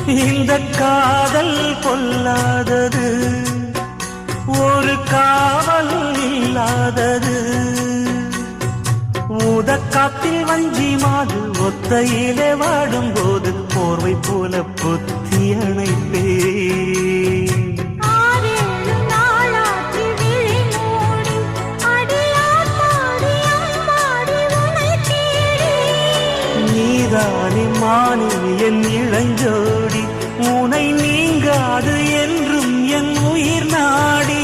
இந்த காதல் பொல்லாதது, ஒரு காவல் இல்லாதது. ஊதக்காத்தில் வஞ்சி மாது ஒத்தையிலே வாடும்போது போர்வை போல பொத்தி அணைப்பே. நீதானே மானே என் இளஞ்சோடி, உனை நீங்காது என்றும் என் உயிர் நாடி.